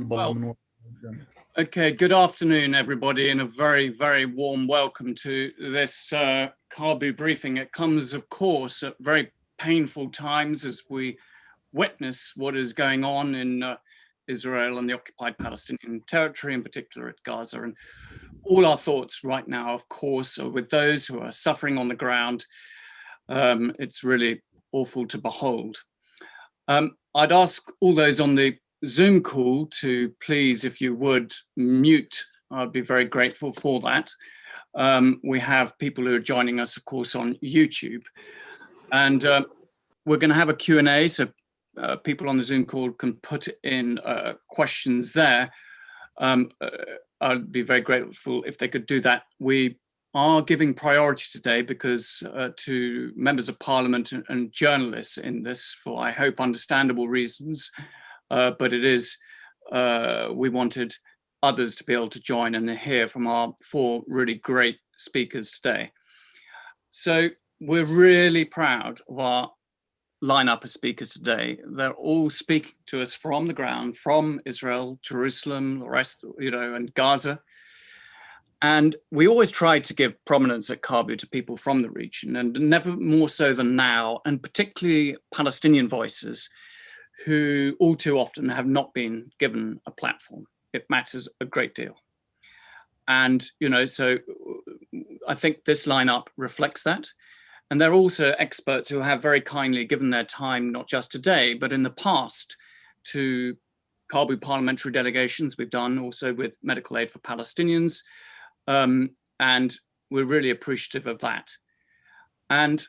Well, okay, good afternoon, everybody, and a very, very warm welcome to this Caabu briefing. It comes, of course, at very painful times as we witness what is going on in Israel and the occupied Palestinian territory, in particular at Gaza. And all our thoughts right now, of course, are with those who are suffering on the ground. It's really awful to behold. I'd ask all those on the Zoom call to please, if you would, mute. I'd be very grateful for that. We have people who are joining us, of course, on YouTube. And we're going to have a Q&A, so people on the Zoom call can put in questions there. I'd be very grateful if they could do that. We are giving priority today because to members of Parliament and journalists in this, for I hope understandable reasons, but it is, we wanted others to be able to join and hear from our four really great speakers today. So we're really proud of our lineup of speakers today. They're all speaking to us from the ground, from Israel, Jerusalem, the rest, and Gaza. And we always try to give prominence at Caabu to people from the region, and never more so than now, and particularly Palestinian voices who all too often have not been given a platform. It matters a great deal. And, so I think this lineup reflects that. And they're also experts who have very kindly given their time, not just today, but in the past, to Caabu parliamentary delegations. We've done also with Medical Aid for Palestinians. And we're really appreciative of that. And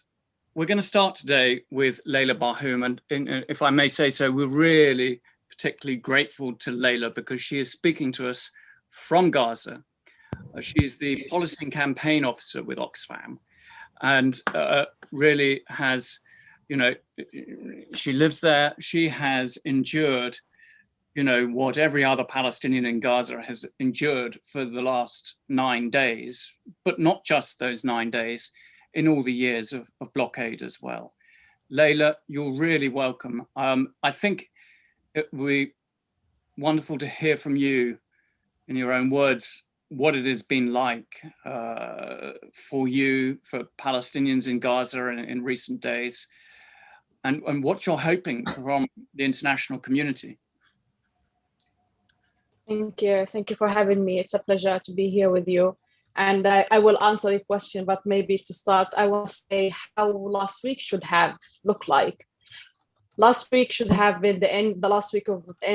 we're going to start today with Laila Barhoum. And if I may say so, we're really particularly grateful to Laila because she is speaking to us from Gaza. She's the policy and campaign officer with Oxfam. And really has, she lives there. She has endured, what every other Palestinian in Gaza has endured for the last 9 days, but not just those 9 days, in all the years of blockade as well. Laila, you're really welcome. I think it would be wonderful to hear from you in your own words what it has been like for you, for Palestinians in Gaza in recent days, and what you're hoping from the international community. Thank you. Thank you for having me. It's a pleasure to be here with you. And I will answer your question, but maybe to start, I want to say how last week should have looked like. Last week should have been the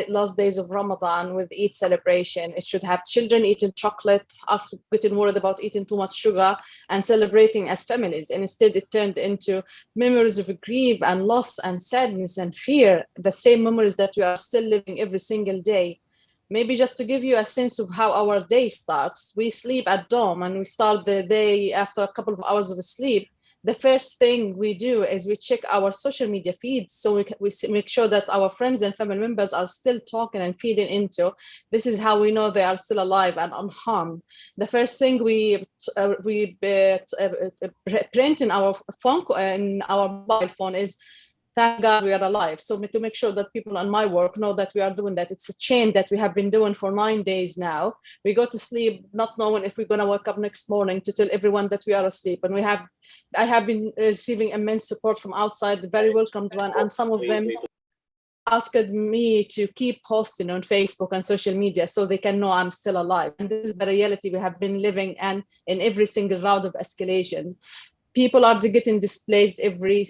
last days of Ramadan with Eid celebration. It should have children eating chocolate, us getting worried about eating too much sugar and celebrating as families. And instead it turned into memories of grief and loss and sadness and fear, the same memories that we are still living every single day. Maybe just to give you a sense of how our day starts, we sleep at dawn and we start the day after a couple of hours of sleep. The first thing we do is we check our social media feeds so we make sure that our friends and family members are still talking and feeding into. This is how we know they are still alive and unharmed. The first thing we print in our phone, in our mobile phone is, thank God we are alive. So to make sure that people on my work know that we are doing that. It's a chain that we have been doing for 9 days now. We go to sleep not knowing if we're going to wake up next morning to tell everyone that we are asleep. And I have been receiving immense support from outside, the very welcomed one. And some of them asked me to keep posting on Facebook and social media so they can know I'm still alive. And this is the reality we have been living and in every single round of escalations. People are getting displaced every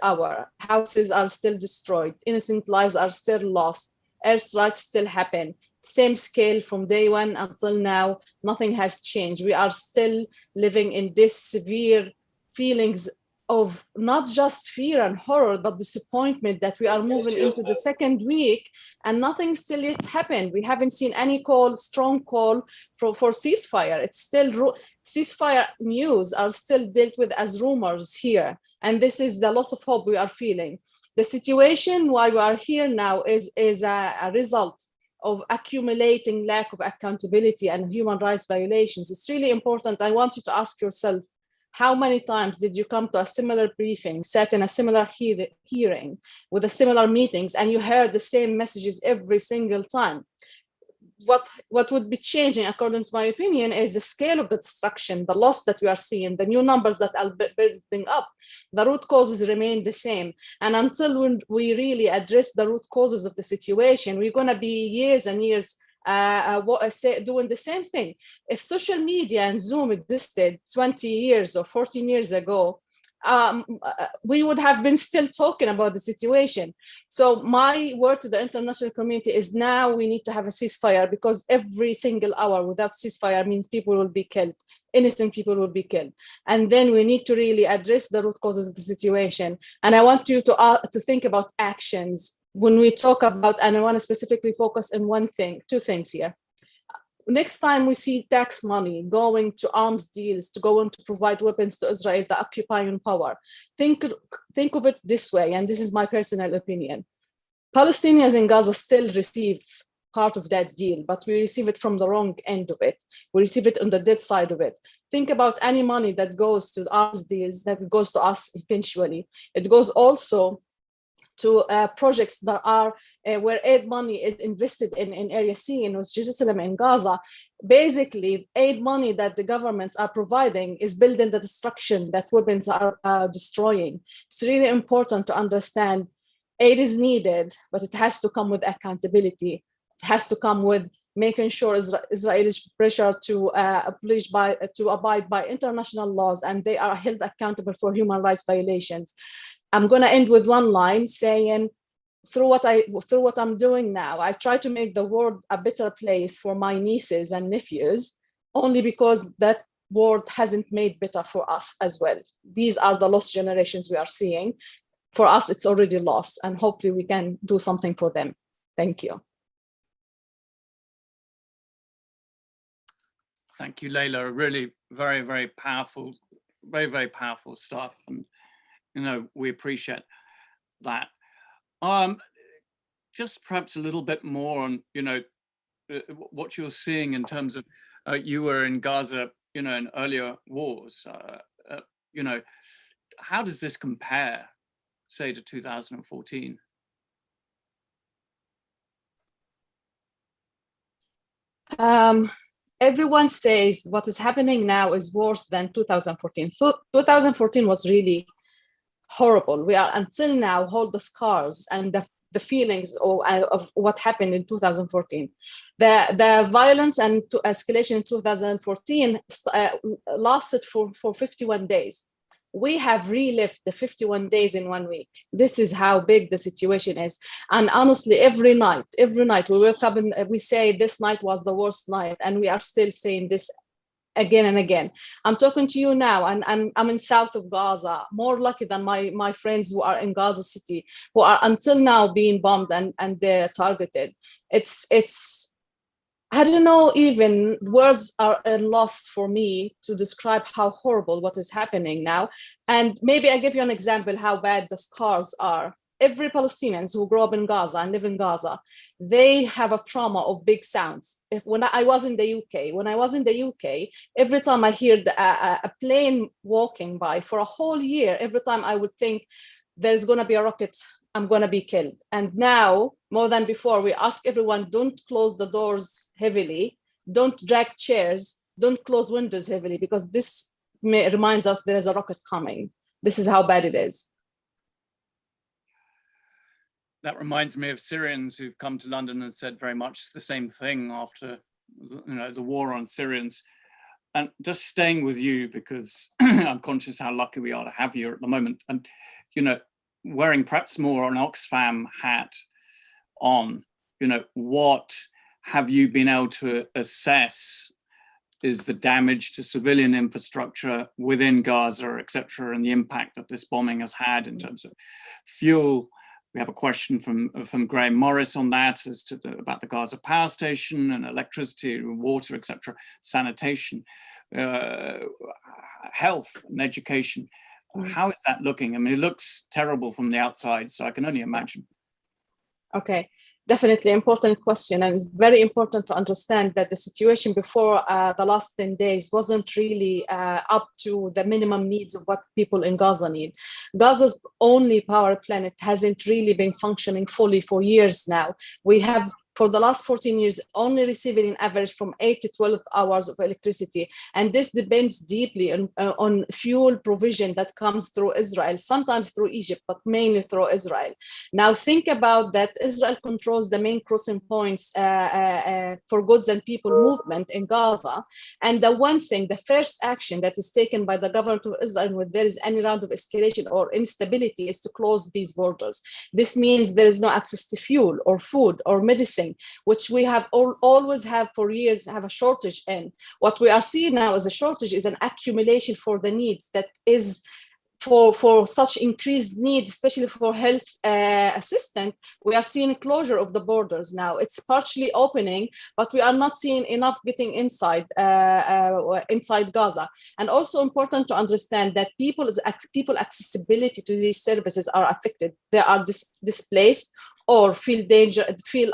hour. Houses are still destroyed. Innocent lives are still lost. Airstrikes still happen. Same scale from day one until now. Nothing has changed. We are still living in this severe feelings of not just fear and horror, but disappointment that we are moving into the second week and nothing still yet happened. We haven't seen any strong call for ceasefire. It's still ceasefire news are still dealt with as rumors here. And this is the loss of hope we are feeling. The situation why we are here now is a result of accumulating lack of accountability and human rights violations. It's really important. I want you to ask yourself, How many times did you come to a similar briefing, sat in a similar hearing with the similar meetings, and you heard the same messages every single time? What would be changing, according to my opinion, is the scale of the destruction, the loss that we are seeing, the new numbers that are building up. The root causes remain the same. And until we really address the root causes of the situation, we're going to be years and years doing the same thing. If social media and Zoom existed 20 years or 14 years ago, we would have been still talking about the situation. So my word to the international community is now we need to have a ceasefire, because every single hour without ceasefire means people will be killed, innocent people will be killed. And then we need to really address the root causes of the situation. And I want you to think about actions when we talk about, and I want to specifically focus on two things here. Next time we see tax money going to arms deals, to go on to provide weapons to Israel, the occupying power, think of it this way, and this is my personal opinion. Palestinians in Gaza still receive part of that deal, but we receive it from the wrong end of it. We receive it on the dead side of it. Think about any money that goes to the arms deals, that it goes to us eventually. It goes also to projects that are where aid money is invested in Area C, in West Jerusalem and Gaza. Basically, aid money that the governments are providing is building the destruction that weapons are destroying. It's really important to understand aid is needed, but it has to come with accountability. It has to come with making sure Israelis pressure to abide by international laws, and they are held accountable for human rights violations. I'm going to end with one line saying, through what I'm doing now, I try to make the world a better place for my nieces and nephews, only because that world hasn't made better for us as well. These are the lost generations we are seeing. For us, it's already lost, and hopefully we can do something for them. Thank you. Thank you, Laila. Really very, very powerful, very, very powerful stuff. And we appreciate that. Just perhaps a little bit more on, what you're seeing in terms of, you were in Gaza, in earlier wars. How does this compare, say, to 2014? Everyone says what is happening now is worse than 2014. So 2014 was really horrible. We are until now hold the scars and the feelings of what happened in 2014. The violence and escalation in 2014 lasted for 51 days. We have relived the 51 days in 1 week. This is how big the situation is. And honestly, every night we wake up and we say this night was the worst night, and we are still saying this again and again. I'm talking to you now, and I'm in south of Gaza, more lucky than my friends who are in Gaza City, who are until now being bombed and they're targeted. It's I don't know, even words are lost for me to describe how horrible what is happening now. And maybe I give you an example how bad the scars are. Every Palestinians who grow up in Gaza and live in Gaza, they have a trauma of big sounds. When I was in the UK, every time I hear a plane walking by for a whole year, every time I would think there's going to be a rocket, I'm going to be killed. And now, more than before, we ask everyone, don't close the doors heavily, don't drag chairs, don't close windows heavily, because this reminds us there is a rocket coming. This is how bad it is. That reminds me of Syrians who've come to London and said very much the same thing after the war on Syrians. And just staying with you, because I'm conscious how lucky we are to have you at the moment. And, wearing perhaps more an Oxfam hat on, what have you been able to assess is the damage to civilian infrastructure within Gaza, et cetera, and the impact that this bombing has had in terms of fuel? We have a question from Graham Morris on that about the Gaza power station and electricity, water, et cetera, sanitation, health and education. How is that looking? I mean, it looks terrible from the outside, so I can only imagine. Okay. Definitely important question, and it's very important to understand that the situation before the last 10 days wasn't really up to the minimum needs of what people in Gaza need. Gaza's only power plant hasn't really been functioning fully for years now. We have, for the last 14 years, only receiving an average from 8 to 12 hours of electricity. And this depends deeply on fuel provision that comes through Israel, sometimes through Egypt, but mainly through Israel. Now think about that. Israel controls the main crossing points for goods and people movement in Gaza. And the one thing, the first action that is taken by the government of Israel when there is any round of escalation or instability is to close these borders. This means there is no access to fuel or food or medicine, which we have always have for years, have a shortage in. What we are seeing now as a shortage is an accumulation for the needs that is for such increased needs, especially for health assistance. We are seeing closure of the borders now. It's partially opening, but we are not seeing enough getting inside Gaza. And also important to understand that people accessibility to these services are affected. They are displaced or feel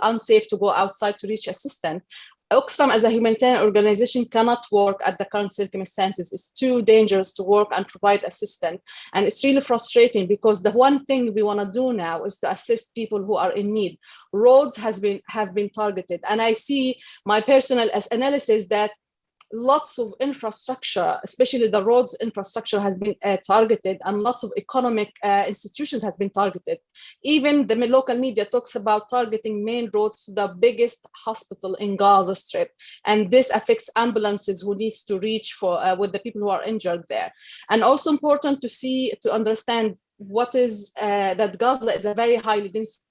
unsafe to go outside to reach assistance. Oxfam as a humanitarian organization cannot work at the current circumstances. It's too dangerous to work and provide assistance. And it's really frustrating because the one thing we want to do now is to assist people who are in need. Roads have been targeted. And I see my personal analysis that lots of infrastructure, especially the roads infrastructure, has been targeted, and lots of economic institutions has been targeted. Even the local media talks about targeting main roads to the biggest hospital in Gaza Strip, and this affects ambulances who needs to reach for with the people who are injured there. And also important to understand what is that Gaza is a very highly dense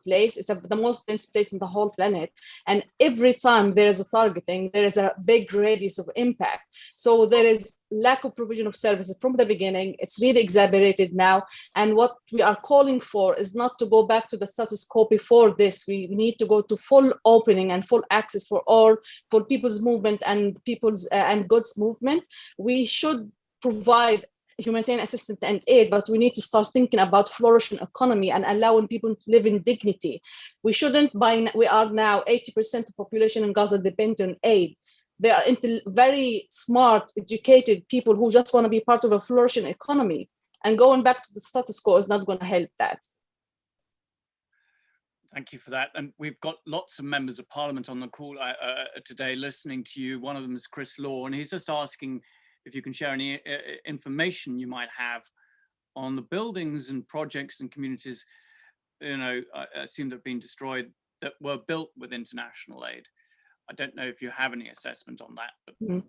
place. It's the most dense place in the whole planet. And every time there is a targeting, there is a big radius of impact. So there is lack of provision of services from the beginning. It's really exacerbated now. And what we are calling for is not to go back to the status quo before this. We need to go to full opening and full access for people's movement and and goods movement. We should provide humanitarian assistance and aid, but we need to start thinking about flourishing economy and allowing people to live in dignity. We shouldn't we are now 80% of the population in Gaza depend on aid. They are very smart, educated people who just want to be part of a flourishing economy. And going back to the status quo is not going to help that. Thank you for that. And we've got lots of members of parliament on the call today listening to you. One of them is Chris Law, and he's just asking if you can share any information you might have on the buildings and projects and communities, I assume they've been destroyed, that were built with international aid. I don't know if you have any assessment on that. But...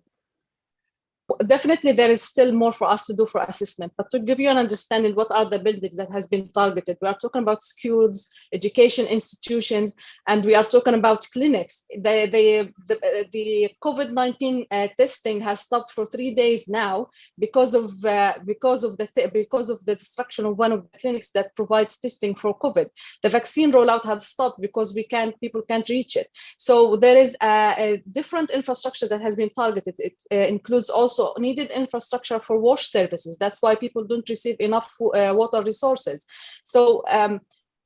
Definitely, there is still more for us to do for assessment, but to give you an understanding, what are the buildings that has been targeted? We are talking about schools, education institutions, and we are talking about clinics. The COVID-19 testing has stopped for 3 days now because of the destruction of one of the clinics that provides testing for COVID. The vaccine rollout has stopped because people can't reach it. So there is a different infrastructure that has been targeted. It includes also needed infrastructure for wash services. That's why people don't receive enough water resources. So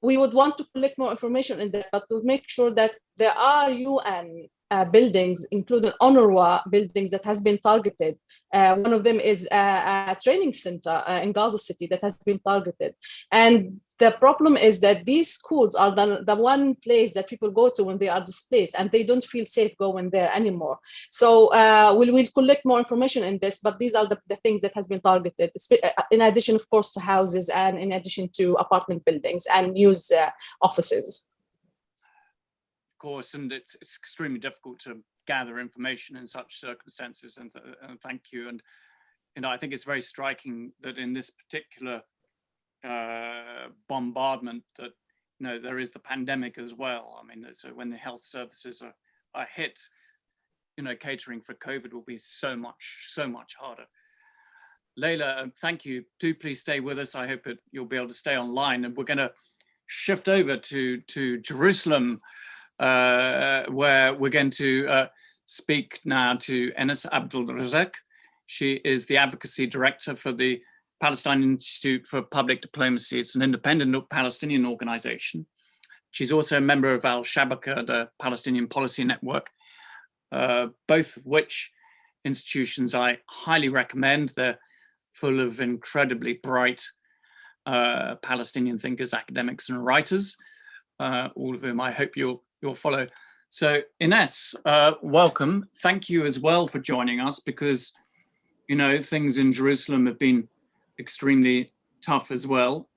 we would want to collect more information in that, but to make sure that there are UN buildings, including UNRWA buildings, that has been targeted. One of them is a training center in Gaza City that has been targeted. And the problem is that these schools are the one place that people go to when they are displaced, and they don't feel safe going there anymore. So we'll collect more information in this, but these are the things that has been targeted, in addition, of course, to houses, and in addition to apartment buildings and news offices. Course, and it's extremely difficult to gather information in such circumstances, and thank you. And I think it's very striking that in this particular bombardment that there is the pandemic as well. I mean, so when the health services are hit, catering for COVID will be so much harder. Laila, thank you. Do please stay with us. I hope that you'll be able to stay online, and we're going to shift over to Jerusalem, where we're going to speak now to Inès Abdel Razek. She is the Advocacy Director for the Palestine Institute for Public Diplomacy. It's an independent Palestinian organization. She's also a member of Al-Shabaka, the Palestinian Policy Network, both of which institutions I highly recommend. They're full of incredibly bright Palestinian thinkers, academics, and writers, all of whom I hope you'll follow. So Inès, welcome. Thank you as well for joining us, because you know things in Jerusalem have been extremely tough as well.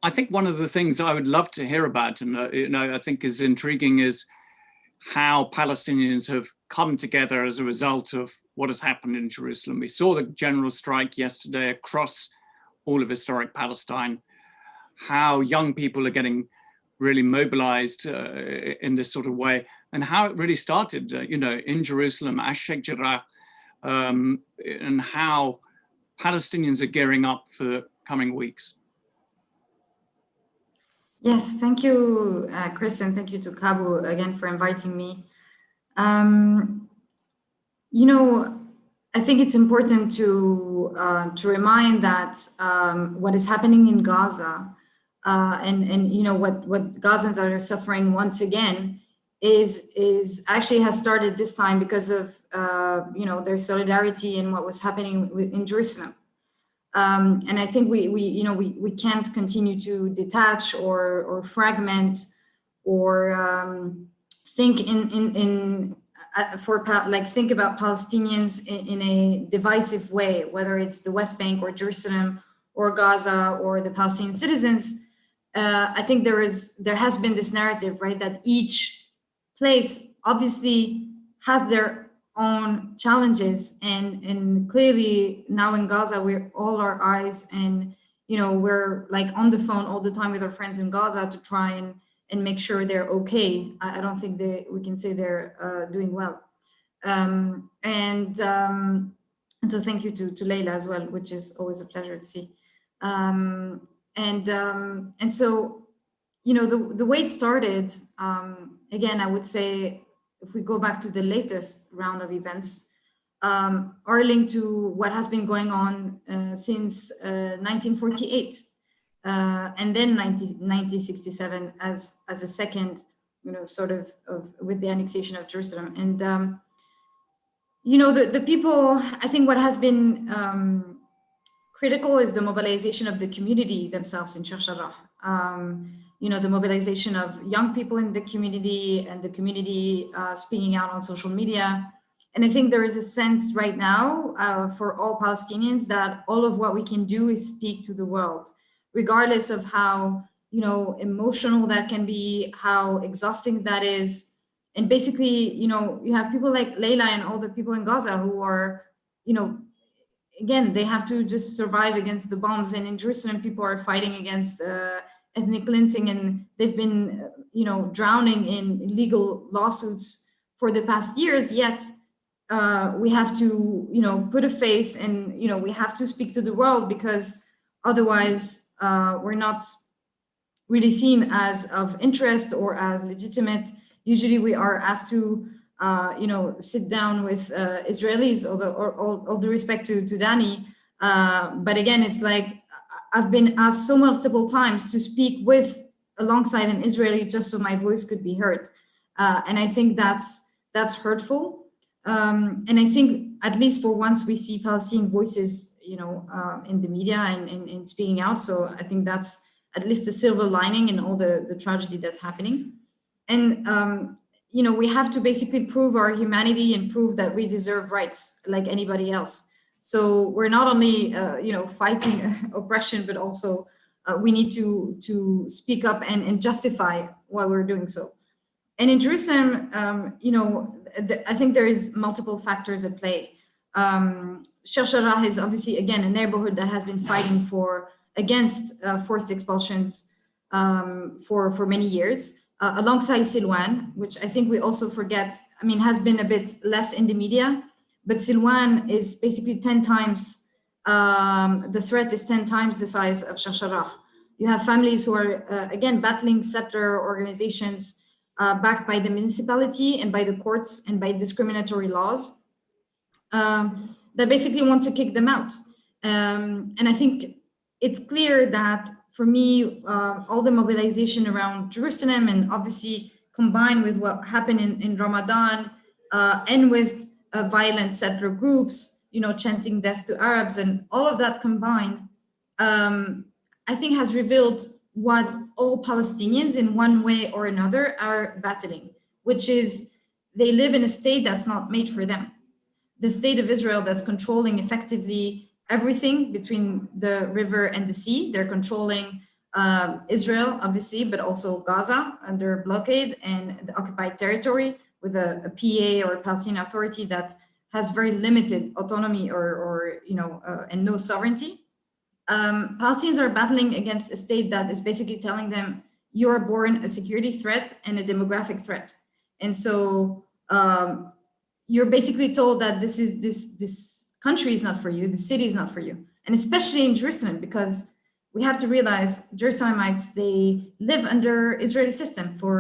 I think one of the things I would love to hear about, and I think is intriguing, is how Palestinians have come together as a result of what has happened in Jerusalem. We saw the general strike yesterday across all of historic Palestine, how young people are getting really mobilized in this sort of way, and how it really started, in Jerusalem, Sheikh Jarrah, and how Palestinians are gearing up for the coming weeks. Yes, thank you, Chris, and thank you to Caabu again for inviting me. I think it's important to remind that what is happening in Gaza and what Gazans are suffering once again is actually has started this time because of their solidarity and what was happening in Jerusalem. And I think we can't continue to detach or fragment or think think about Palestinians in a divisive way, whether it's the West Bank or Jerusalem or Gaza or the Palestinian citizens. I think there has been this narrative, right, that each place obviously has their own challenges, and clearly now in Gaza we're all our eyes, and we're like on the phone all the time with our friends in Gaza to try and make sure they're okay. I don't think we can say they're doing well. And so thank you to Laila as well, which is always a pleasure to see. And so the way it started, again, I would say, if we go back to the latest round of events, are linked to what has been going on since 1948 and then 1967 as a second, with the annexation of Jerusalem. And the people, I think what has been critical is the mobilization of the community themselves in Sheikh Jarrah. The mobilization of young people in the community and the community speaking out on social media. And I think there is a sense right now for all Palestinians that all of what we can do is speak to the world, regardless of how emotional that can be, how exhausting that is. And basically, you have people like Laila and all the people in Gaza who are, again, they have to just survive against the bombs. And in Jerusalem, people are fighting against ethnic cleansing, and they've been, drowning in legal lawsuits for the past years. Yet we have to, put a face, and we have to speak to the world, because otherwise we're not really seen as of interest or as legitimate. Usually we are asked to, sit down with Israelis, all the respect to Dani. But again, it's like, I've been asked so multiple times to speak alongside an Israeli just so my voice could be heard. And I think that's hurtful. And I think at least for once we see Palestinian voices, in the media and speaking out. So I think that's at least a silver lining in all the tragedy that's happening. And, we have to basically prove our humanity and prove that we deserve rights like anybody else. So we're not only, fighting oppression, but also we need to speak up and justify why we're doing so. And in Jerusalem, I think there is multiple factors at play. Sheikh Jarrah is obviously, again, a neighborhood that has been fighting against forced expulsions for many years, alongside Silwan, which I think we also forget, has been a bit less in the media. But Silwan is basically 10 times, the threat is 10 times the size of Sheikh Jarrah. You have families who are, again, battling settler organizations backed by the municipality and by the courts and by discriminatory laws that basically want to kick them out. And I think it's clear that for me, all the mobilization around Jerusalem, and obviously combined with what happened in Ramadan, and with violent settler groups, chanting death to Arabs, and all of that combined, I think has revealed what all Palestinians in one way or another are battling, which is they live in a state that's not made for them. The state of Israel that's controlling effectively everything between the river and the sea. They're controlling Israel, obviously, but also Gaza under blockade and the occupied territory with a PA or Palestinian Authority that has very limited autonomy and no sovereignty. Palestinians are battling against a state that is basically telling them you are born a security threat and a demographic threat. And so you're basically told that this country is not for you, the city is not for you. And especially in Jerusalem, because we have to realize Jerusalemites, they live under Israeli system for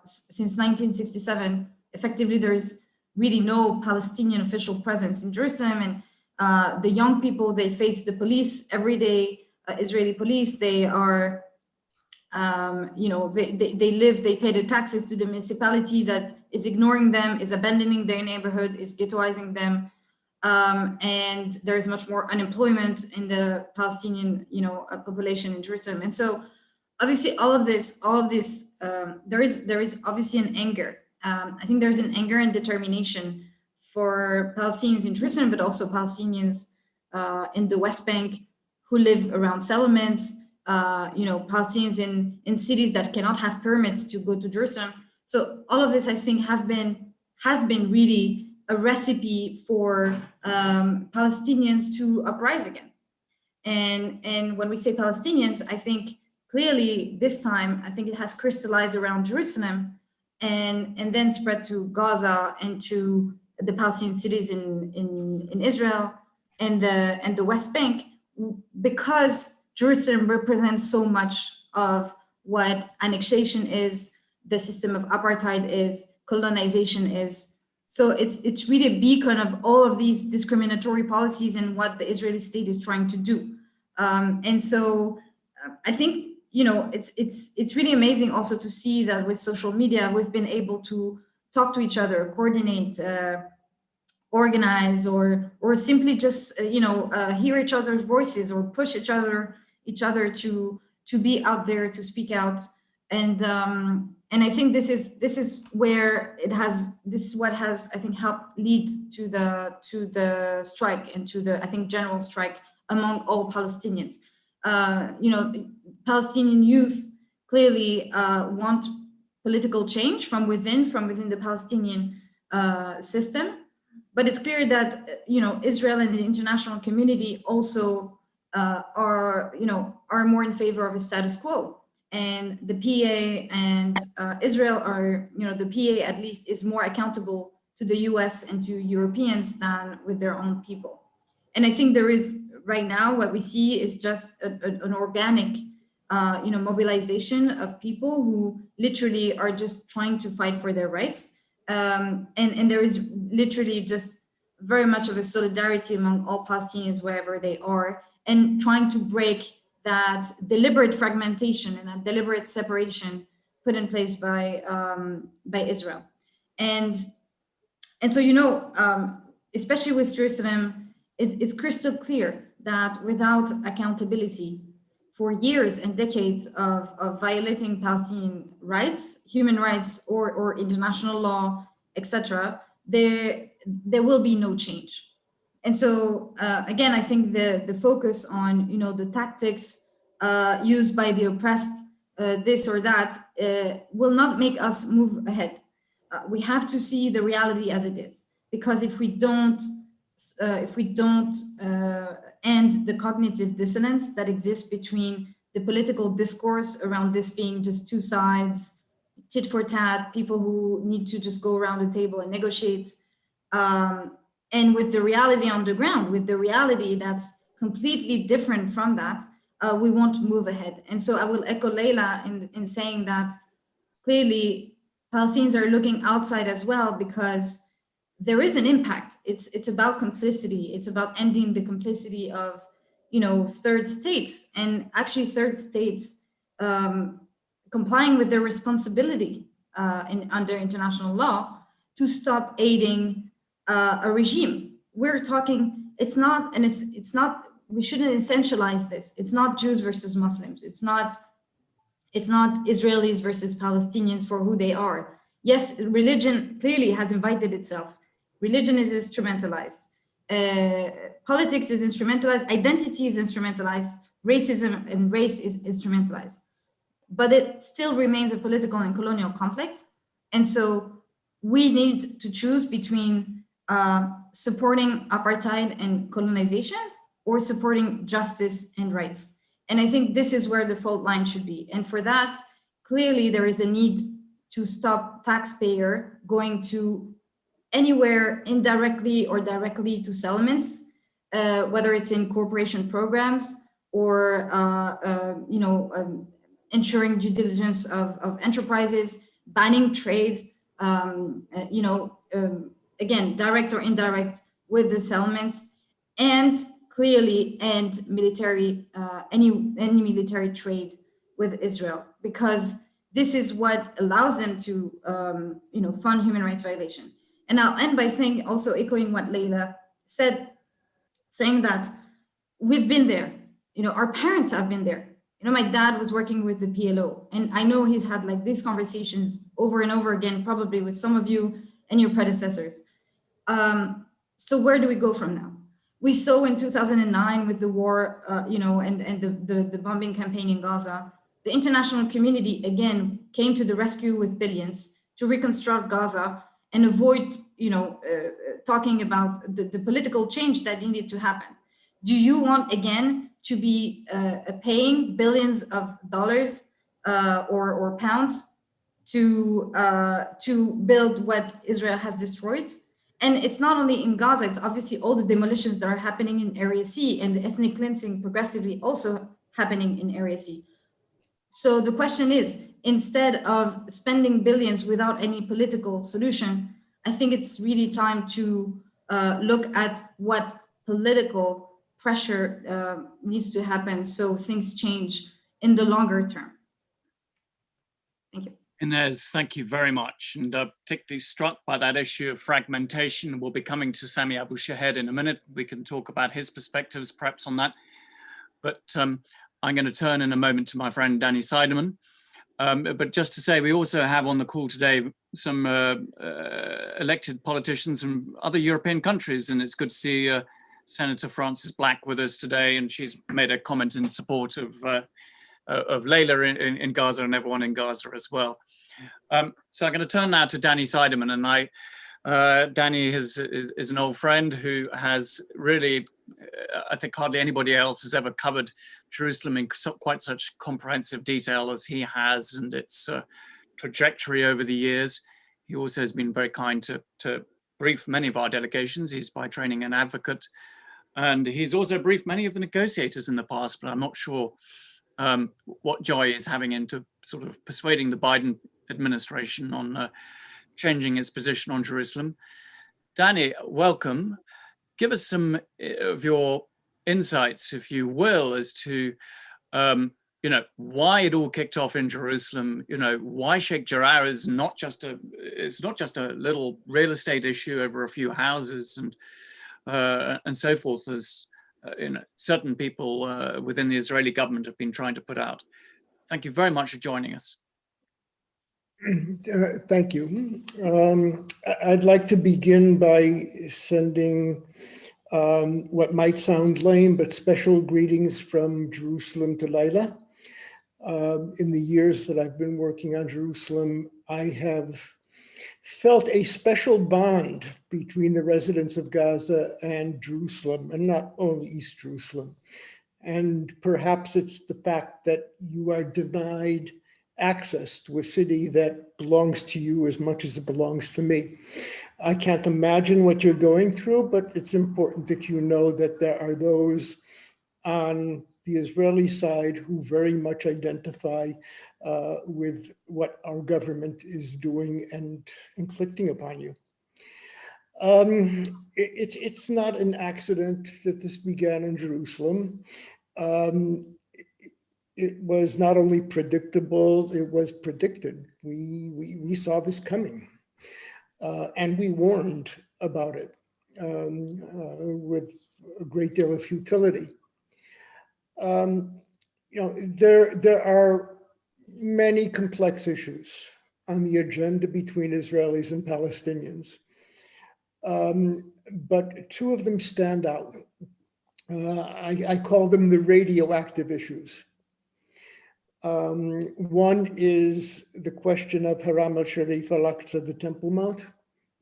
since 1967. Effectively, there's really no Palestinian official presence in Jerusalem. And the young people, they face the police every day, Israeli police. They are, they pay the taxes to the municipality that is ignoring them, is abandoning their neighborhood, is ghettoizing them. And there is much more unemployment in the Palestinian, population in Jerusalem. And so obviously all of this, there is obviously an anger. I think there's an anger and determination for Palestinians in Jerusalem, but also Palestinians in the West Bank who live around settlements, Palestinians in cities that cannot have permits to go to Jerusalem. So all of this, I think, has been really a recipe for Palestinians to uprise again. And when we say Palestinians, I think clearly this time, I think it has crystallized around Jerusalem and then spread to Gaza and to the Palestinian cities in Israel and the West Bank, because Jerusalem represents so much of what annexation is, the system of apartheid is, colonization is. So it's really a beacon of all of these discriminatory policies and what the Israeli state is trying to do. And so I think, it's really amazing also to see that with social media, we've been able to talk to each other, coordinate, organize, or simply just, hear each other's voices or push each other to be out there, to speak out. And I think this is where this is what has, I think, helped lead to the strike and to the, I think, general strike among all Palestinians. Palestinian youth clearly want political change from within the Palestinian system, but it's clear that Israel and the international community also are more in favor of a status quo. And the PA and Israel are, the PA at least is more accountable to the US and to Europeans than with their own people. And I think there is right now what we see is just an organic, mobilization of people who literally are just trying to fight for their rights. And there is literally just very much of a solidarity among all Palestinians wherever they are, and trying to break that deliberate fragmentation and that deliberate separation put in place by Israel. And so, especially with Jerusalem, it's crystal clear that without accountability for years and decades of violating Palestinian rights, human rights, or international law, etc., there will be no change. And so, again, I think the focus on, the tactics used by the oppressed, this or that, will not make us move ahead. We have to see the reality as it is, because if we don't end the cognitive dissonance that exists between the political discourse around this being just two sides, tit for tat, people who need to just go around the table and negotiate, and with the reality on the ground, with the reality that's completely different from that, we won't move ahead. And so I will echo Laila in saying that clearly Palestinians are looking outside as well, because there is an impact. It's about complicity. It's about ending the complicity of third states, and actually third states complying with their responsibility under international law to stop aiding a regime. We're talking, it's not, we shouldn't essentialize this. It's not Jews versus Muslims. It's not Israelis versus Palestinians for who they are. Yes, religion clearly has invited itself. Religion is instrumentalized. Politics is instrumentalized. Identity is instrumentalized. Racism and race is instrumentalized. But it still remains a political and colonial conflict. And so we need to choose between supporting apartheid and colonization or supporting justice and rights. And I think this is where the fault line should be. And for that, clearly there is a need to stop taxpayer going to anywhere indirectly or directly to settlements, whether it's in corporation programs or ensuring due diligence of enterprises, banning trade, again, direct or indirect with the settlements, and clearly end military, any military trade with Israel, because this is what allows them to, fund human rights violation. And I'll end by saying, also echoing what Laila said, saying that we've been there. Our parents have been there. My dad was working with the PLO, and I know he's had like these conversations over and over again, probably with some of you and your predecessors. So where do we go from now? We saw in 2009 with the war, and the bombing campaign in Gaza, the international community again came to the rescue with billions to reconstruct Gaza and avoid, talking about the political change that needed to happen. Do you want again to be paying billions of dollars or pounds to build what Israel has destroyed? And it's not only in Gaza, it's obviously all the demolitions that are happening in Area C and the ethnic cleansing progressively also happening in Area C. So the question is, instead of spending billions without any political solution, I think it's really time to look at what political pressure needs to happen so things change in the longer term. Thank you. Inès, thank you very much. And particularly struck by that issue of fragmentation. We'll be coming to Sami Abu Shehadeh in a minute. We can talk about his perspectives perhaps on that. But I'm going to turn in a moment to my friend Daniel Seidemann. But just to say, we also have on the call today some elected politicians from other European countries, and it's good to see Senator Frances Black with us today, and she's made a comment in support of Laila in Gaza and everyone in Gaza as well. So I'm going to turn now to Daniel Seidemann, and Danny is an old friend who has really, I think hardly anybody else has ever covered Jerusalem in quite such comprehensive detail as he has, and its trajectory over the years. He also has been very kind to brief many of our delegations. He's by training an advocate, and he's also briefed many of the negotiators in the past, but I'm not sure what joy is having into sort of persuading the Biden administration on changing its position on Jerusalem. Danny, welcome. Give us some of your insights, if you will, as to why it all kicked off in Jerusalem. Why Sheikh Jarrah is not just a little real estate issue over a few houses and so forth, as certain people within the Israeli government have been trying to put out. Thank you very much for joining us. Thank you. I'd like to begin by sending what might sound lame, but special greetings from Jerusalem to Laila. In the years that I've been working on Jerusalem, I have felt a special bond between the residents of Gaza and Jerusalem, and not only East Jerusalem. And perhaps it's the fact that you are denied access to a city that belongs to you as much as it belongs to me. I can't imagine what you're going through, but it's important that you know that there are those on the Israeli side who very much identify with what our government is doing and inflicting upon you. It's not an accident that this began in Jerusalem. It was not only predictable, it was predicted. We saw this coming, and we warned about it with a great deal of futility. There are many complex issues on the agenda between Israelis and Palestinians, but two of them stand out. I call them the radioactive issues. One is the question of Haram al-Sharif al-Aqsa, the Temple Mount,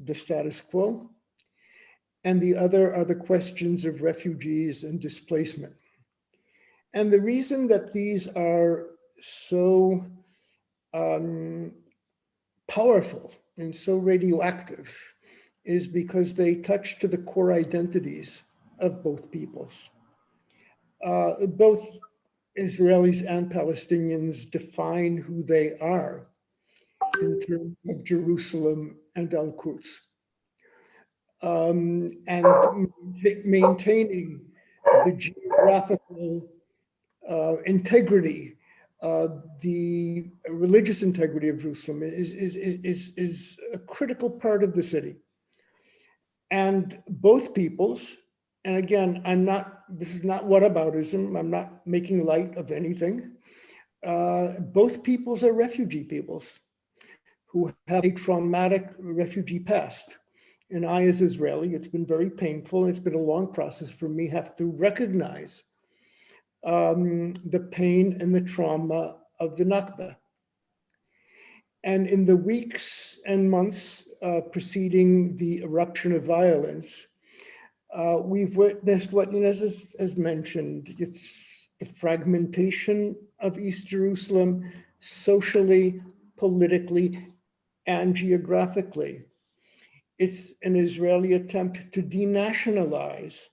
the status quo, and the other are the questions of refugees and displacement. And the reason that these are so powerful and so radioactive is because they touch to the core identities of both peoples. Both Israelis and Palestinians define who they are in terms of Jerusalem and Al-Quds. And maintaining the geographical integrity, the religious integrity of Jerusalem is a critical part of the city. And both peoples, and again, this is not whataboutism, I'm not making light of anything. Both peoples are refugee peoples who have a traumatic refugee past. And I, as Israeli, it's been very painful. It's been a long process for me, have to recognize the pain and the trauma of the Nakba. And in the weeks and months preceding the eruption of violence, we've witnessed what Inès has mentioned. It's the fragmentation of East Jerusalem socially, politically, and geographically. It's an Israeli attempt to denationalize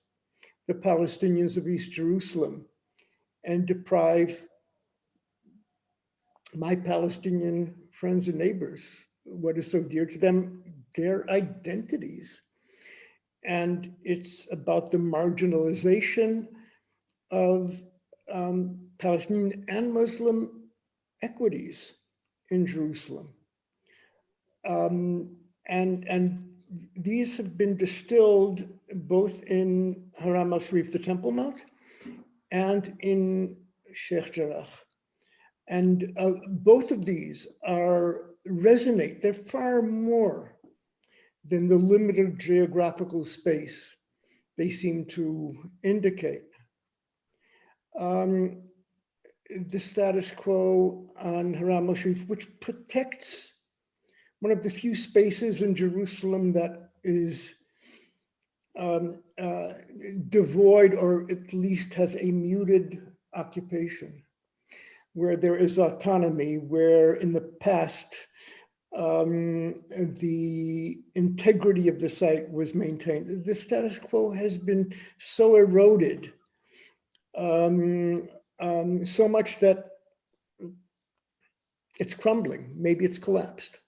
the Palestinians of East Jerusalem and deprive my Palestinian friends and neighbors, what is so dear to them, their identities. And it's about the marginalization of Palestinian and Muslim equities in Jerusalem. And these have been distilled both in Haram al-Sharif, the Temple Mount, and in Sheikh Jarrah. And both of these resonate. They're far more than the limited geographical space they seem to indicate. The status quo on Haram al-Sharif, which protects one of the few spaces in Jerusalem that is devoid, or at least has a muted occupation, where there is autonomy, where in the past, the integrity of the site was maintained. The status quo has been so eroded, so much that it's crumbling, maybe it's collapsed.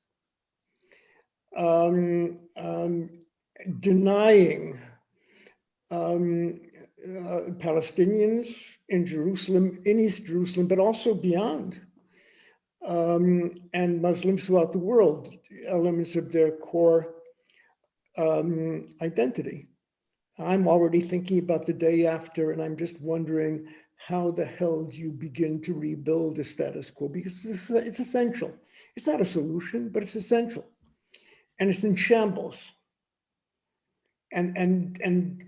Denying Palestinians in Jerusalem, in East Jerusalem, but also beyond, and Muslims throughout the world, elements of their core identity. I'm already thinking about the day after, and I'm just wondering, how the hell do you begin to rebuild a status quo? Because it's essential. It's not a solution, but it's essential. And it's in shambles. And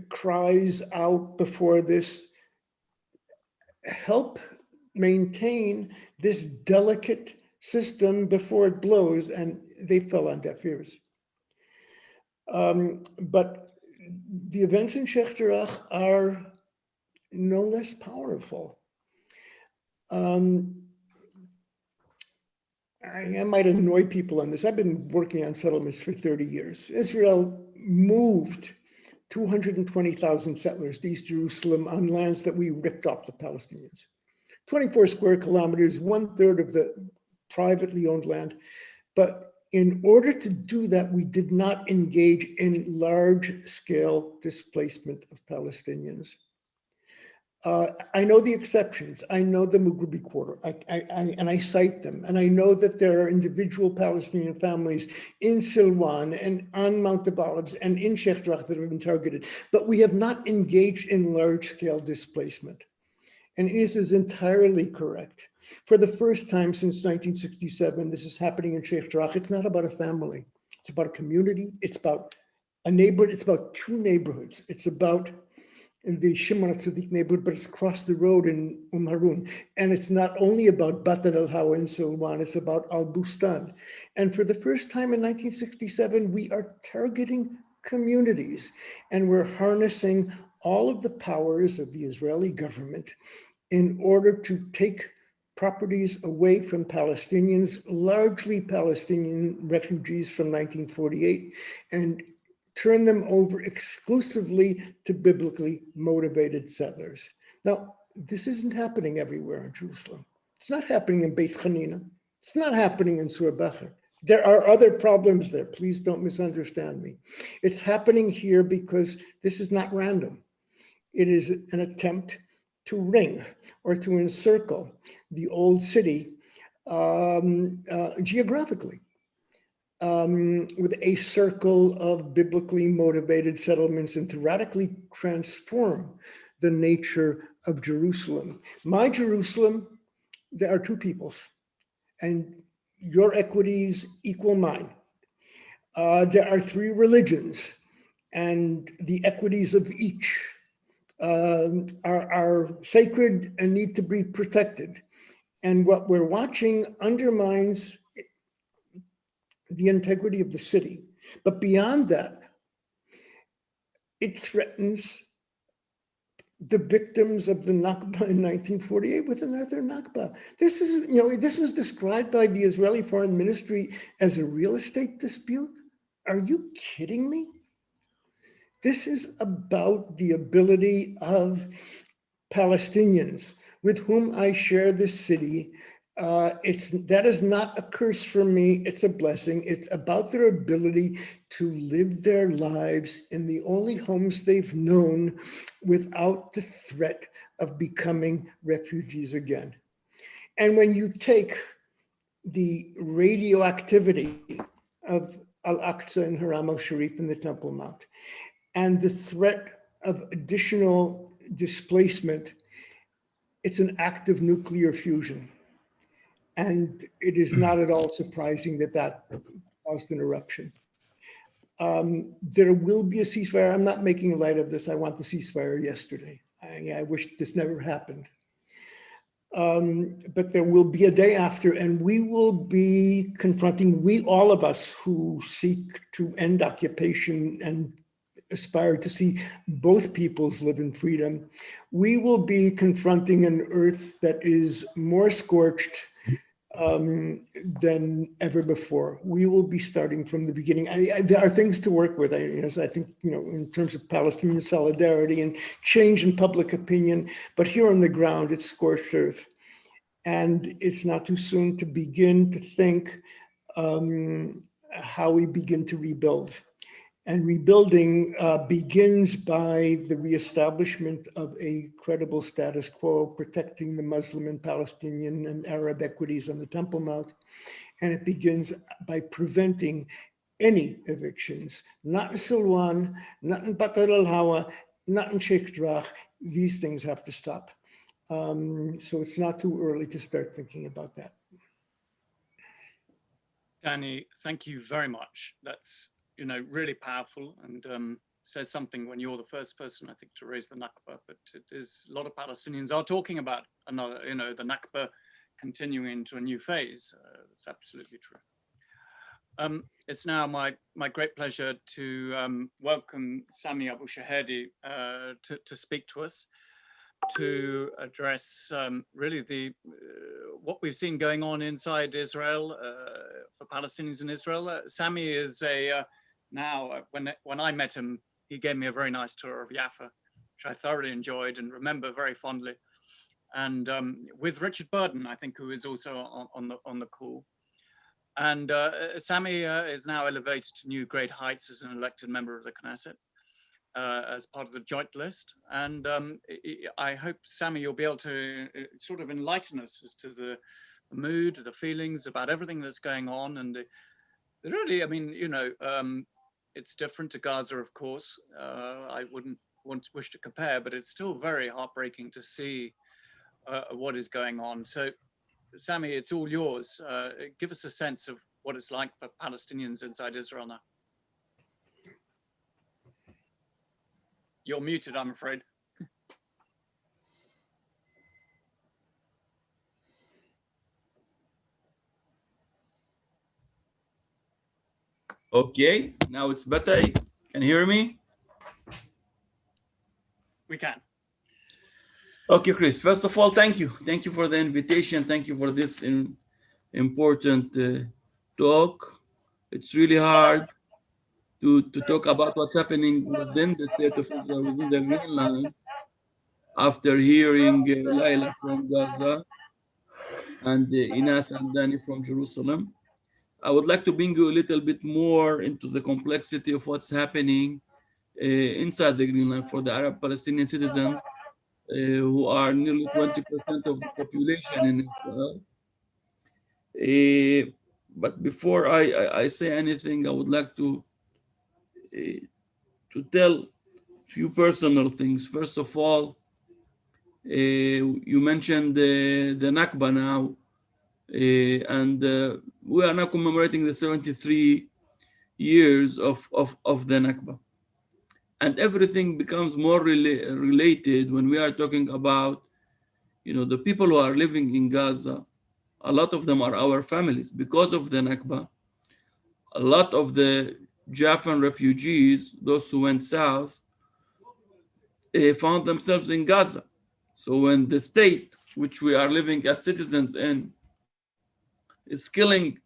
cries out before this, help maintain this delicate system before it blows, and they fell on deaf ears. But the events in Sheikh Jarrah are no less powerful. I might annoy people on this. I've been working on settlements for 30 years. Israel moved 220,000 settlers to East Jerusalem on lands that we ripped off the Palestinians. 24 square kilometers, 1/3 of the privately owned land. But In order to do that, we did not engage in large-scale displacement of Palestinians. I know the exceptions. I know the Mughrabi quarter, and I cite them. And I know that there are individual Palestinian families in Silwan and on Mount of Olives and in Sheikh Jarrah that have been targeted. But we have not engaged in large-scale displacement. And Inès is entirely correct. For the first time since 1967, this is happening in Sheikh Jarrah. It's not about a family. It's about a community. It's about a neighborhood. It's about two neighborhoods. It's about the Shimon HaTzadik neighborhood, but it's across the road in Harun. And it's not only about Bat al-Hawa in Silwan, it's about Al-Bustan. And for the first time in 1967, we are targeting communities, and we're harnessing all of the powers of the Israeli government in order to take properties away from Palestinians, largely Palestinian refugees from 1948, and turn them over exclusively to biblically motivated settlers. Now, this isn't happening everywhere in Jerusalem. It's not happening in Beit Hanina. It's not happening in Sur Bacher. There are other problems there. Please don't misunderstand me. It's happening here because this is not random. It is an attempt to ring or to encircle the old city geographically. With a circle of biblically motivated settlements, and to radically transform the nature of Jerusalem. My Jerusalem, there are two peoples, and your equities equal mine. There are three religions, and the equities of each are sacred and need to be protected. And what we're watching undermines the integrity of the city. But beyond that, it threatens the victims of the Nakba in 1948 with another Nakba. This is, this was described by the Israeli Foreign Ministry as a real estate dispute. Are you kidding me? This is about the ability of Palestinians with whom I share this city. That is not a curse for me, it's a blessing. It's about their ability to live their lives in the only homes they've known without the threat of becoming refugees again. And when you take the radioactivity of Al-Aqsa and Haram al-Sharif in the Temple Mount, and the threat of additional displacement, it's an act of nuclear fusion. And it is not at all surprising that that caused an eruption. There will be a ceasefire. I'm not making light of this. I want the ceasefire yesterday. I wish this never happened. But there will be a day after, and we will be confronting, all of us who seek to end occupation and aspire to see both peoples live in freedom, we will be confronting an earth that is more scorched than ever before. We will be starting from the beginning. There are things to work with. I think, in terms of Palestinian solidarity and change in public opinion, but here on the ground, it's scorched earth. And it's not too soon to begin to think how we begin to rebuild. And rebuilding begins by the reestablishment of a credible status quo, protecting the Muslim and Palestinian and Arab equities on the Temple Mount. And it begins by preventing any evictions, not in Silwan, not in Bat al-Hawa, not in Sheikh Jarrah. These things have to stop. So it's not too early to start thinking about that. Danny, thank you very much. That's really powerful, and says something when you're the first person, I think, to raise the Nakba, but it is, a lot of Palestinians are talking about another, the Nakba continuing into a new phase. It's absolutely true. It's now my great pleasure to welcome Sami Abu Shehadeh to speak to us, to address really what we've seen going on inside Israel for Palestinians in Israel. Sami is when I met him, he gave me a very nice tour of Jaffa, which I thoroughly enjoyed and remember very fondly. And with Richard Burden, I think, who is also on the call. And Sami is now elevated to new great heights as an elected member of the Knesset as part of the joint list. And I hope, Sami, you'll be able to sort of enlighten us as to the mood, the feelings about everything that's going on. And really, I mean, you know, it's different to Gaza, of course. I wouldn't wish to compare, but it's still very heartbreaking to see what is going on. So, Sami, it's all yours. Give us a sense of what it's like for Palestinians inside Israel now. You're muted, I'm afraid. Okay, now it's better. Can you hear me? We can. Okay, Chris, first of all, thank you. Thank you for the invitation. Thank you for this important talk. It's really hard to talk about what's happening within the state of Israel, within the Green Line, after hearing Laila from Gaza and Inès and Dani from Jerusalem. I would like to bring you a little bit more into the complexity of what's happening inside the Green Line for the Arab Palestinian citizens who are nearly 20% of the population in Israel. But before I say anything, I would like to tell a few personal things. First of all, you mentioned the Nakba now, and we are now commemorating the 73 years of the Nakba. And everything becomes more related when we are talking about, you know, the people who are living in Gaza. A lot of them are our families. Because of the Nakba, a lot of the Jaffa refugees, those who went south, found themselves in Gaza. So when the state, which we are living as citizens in, is killing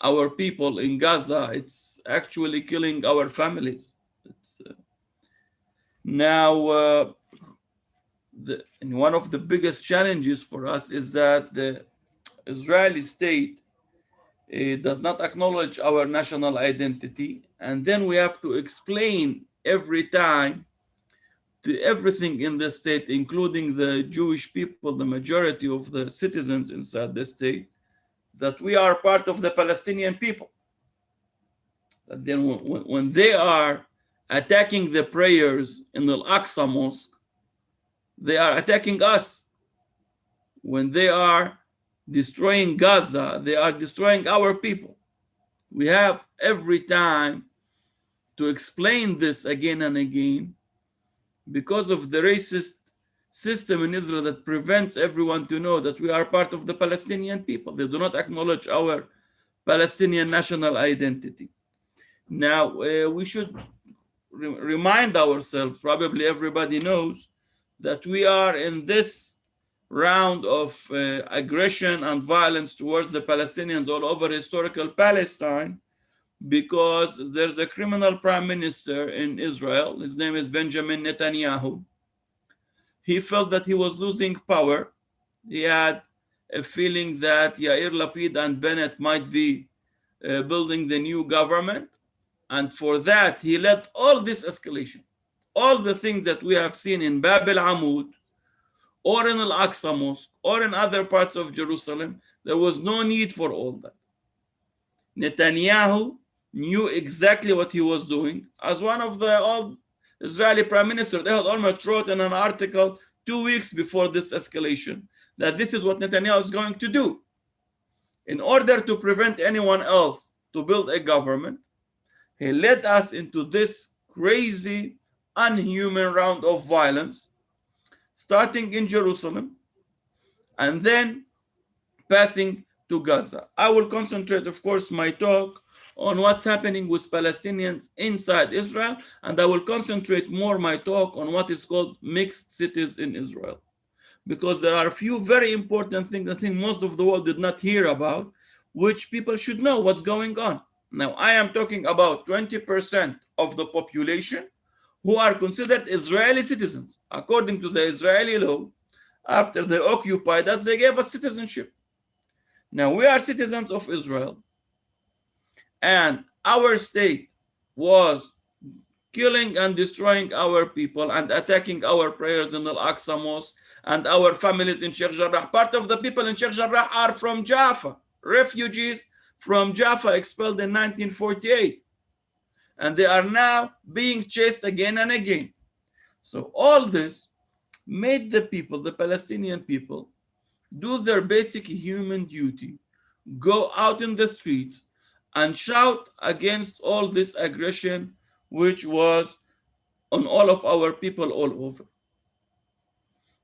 our people in Gaza, it's actually killing our families. Now, and one of the biggest challenges for us is that the Israeli state does not acknowledge our national identity. And then we have to explain every time to everything in the state, including the Jewish people, the majority of the citizens inside the state, that we are part of the Palestinian people. That then when they are attacking the prayers in the Al-Aqsa Mosque, they are attacking us. When they are destroying Gaza, they are destroying our people. We have every time to explain this again and again because of the racist system in Israel that prevents everyone to know that we are part of the Palestinian people. They do not acknowledge our Palestinian national identity. Now, we should remind ourselves, probably everybody knows, that we are in this round of aggression and violence towards the Palestinians all over historical Palestine because there's a criminal prime minister in Israel. His name is Benjamin Netanyahu. He felt that he was losing power. He had a feeling that Yair Lapid and Bennett might be building the new government. And for that, he led all this escalation. All the things that we have seen in Bab al-Amud, or in Al-Aqsa Mosque, or in other parts of Jerusalem, there was no need for all that. Netanyahu knew exactly what he was doing. As one of the old Israeli prime minister, Ehud Olmert, wrote in an article 2 weeks before this escalation that this is what Netanyahu is going to do. In order to prevent anyone else to build a government, he led us into this crazy, unhuman round of violence, starting in Jerusalem and then passing to Gaza. I will concentrate, of course, my talk on what's happening with Palestinians inside Israel, and I will concentrate more my talk on what is called mixed cities in Israel, because there are a few very important things I think most of the world did not hear about, which people should know what's going on. Now, I am talking about 20% of the population who are considered Israeli citizens. According to the Israeli law, after they occupied us, they gave us citizenship. Now, we are citizens of Israel. and our state was killing and destroying our people and attacking our prayers in Al-Aqsa Mosque and our families in Sheikh Jarrah. Part of the people in Sheikh Jarrah are from Jaffa, refugees from Jaffa expelled in 1948. And they are now being chased again and again. So all this made the people, the Palestinian people, do their basic human duty, go out in the streets and shout against all this aggression, which was on all of our people all over.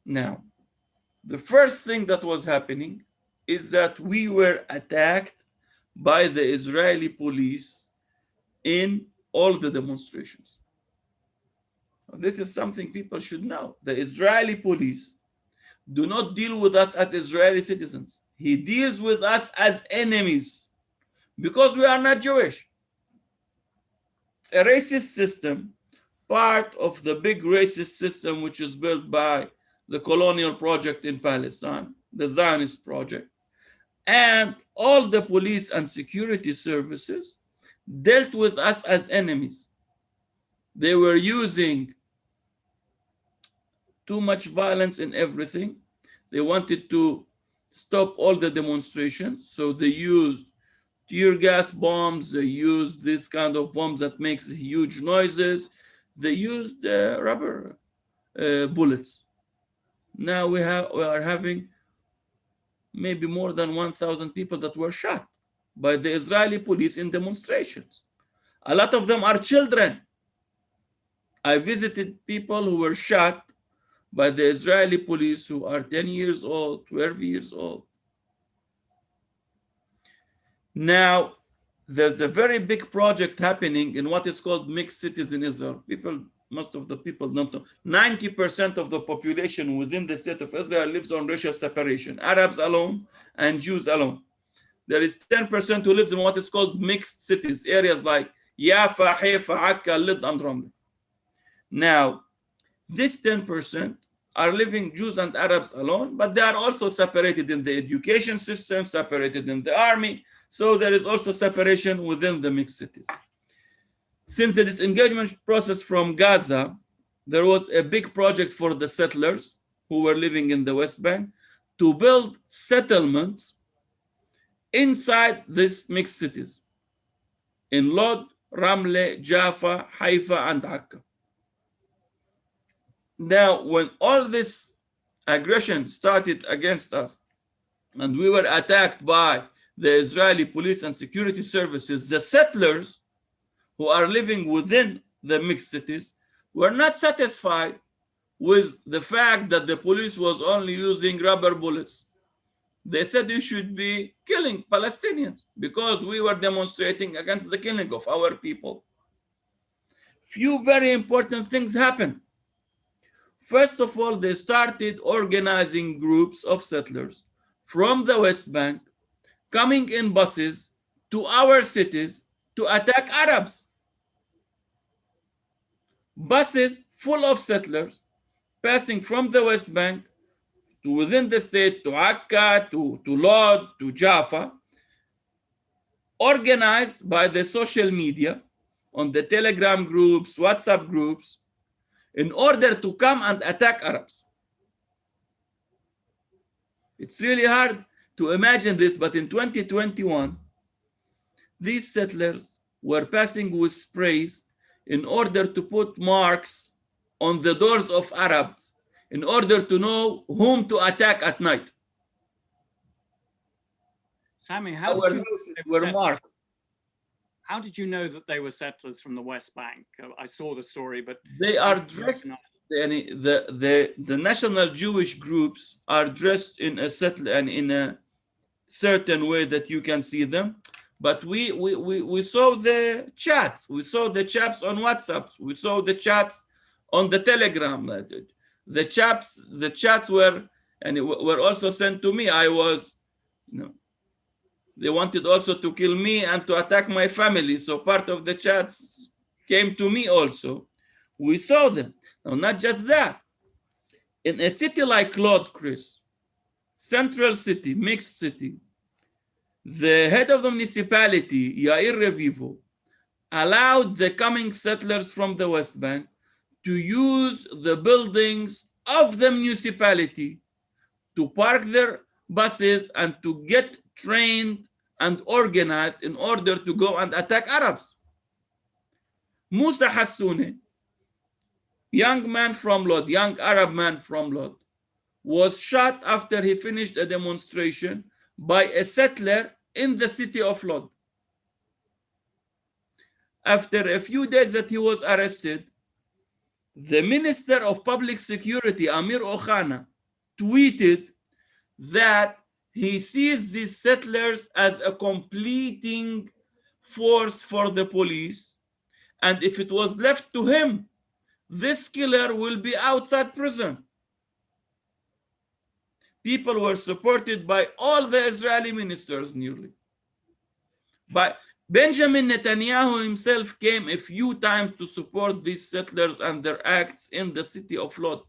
Now, the first thing that was happening is that we were attacked by the Israeli police in all the demonstrations. This is something people should know. The Israeli police do not deal with us as Israeli citizens. He deals with us as enemies because we are not Jewish. It's a racist system, part of the big racist system which is built by the colonial project in Palestine, the Zionist project. And all the police and security services dealt with us as enemies. They were using too much violence in everything. They wanted to stop all the demonstrations, so they used tear gas bombs, they used this kind of bombs that makes huge noises, they used rubber bullets. Now we are having maybe more than 1,000 people that were shot by the Israeli police in demonstrations. A lot of them are children. I visited people who were shot by the Israeli police who are 10 years old, 12 years old. Now, there's a very big project happening in what is called mixed cities in Israel. Most of the people don't know. 90% of the population within the state of Israel lives on racial separation, Arabs alone and Jews alone. There is 10% who lives in what is called mixed cities, areas like Jaffa, Haifa, Akka, Lid, and Ramla. Now, this 10% are living Jews and Arabs alone, but they are also separated in the education system, separated in the army. So there is also separation within the mixed cities. Since the disengagement process from Gaza, there was a big project for the settlers who were living in the West Bank to build settlements inside these mixed cities in Lod, Ramle, Jaffa, Haifa, and Akka. Now, when all this aggression started against us and we were attacked by the Israeli police and security services, the settlers who are living within the mixed cities were not satisfied with the fact that the police was only using rubber bullets. They said you should be killing Palestinians because we were demonstrating against the killing of our people. Few very important things happened. First of all, they started organizing groups of settlers from the West Bank coming in buses to our cities to attack Arabs. Buses full of settlers passing from the West Bank to within the state, to Akka, to Lod, to Jaffa, organized by the social media on the Telegram groups, WhatsApp groups, in order to come and attack Arabs. It's really hard to imagine this, but in 2021, these settlers were passing with sprays in order to put marks on the doors of Arabs in order to know whom to attack at night. Sami, How did you know that they were settlers from the West Bank? I saw the story, but they are dressed. The national Jewish groups are dressed in a certain way that you can see them. But we saw the chats. We saw the chats on WhatsApp. We saw the chats on the Telegram. The chats were also sent to me. They wanted also to kill me and to attack my family. So part of the chats came to me also. We saw them. Now, not just that. In a city like Lod, Chris, central city, mixed city, the head of the municipality, Yair Revivo, allowed the coming settlers from the West Bank to use the buildings of the municipality to park their buses and to get trained and organized in order to go and attack Arabs. Musa Hassoune, young man from Lod, young Arab man from Lod, was shot after he finished a demonstration by a settler in the city of Lod. After a few days that he was arrested, the Minister of Public Security, Amir Okhana, tweeted that he sees these settlers as a completing force for the police, and if it was left to him, this killer will be outside prison. People were supported by all the Israeli ministers nearly. But Benjamin Netanyahu himself came a few times to support these settlers and their acts in the city of Lod.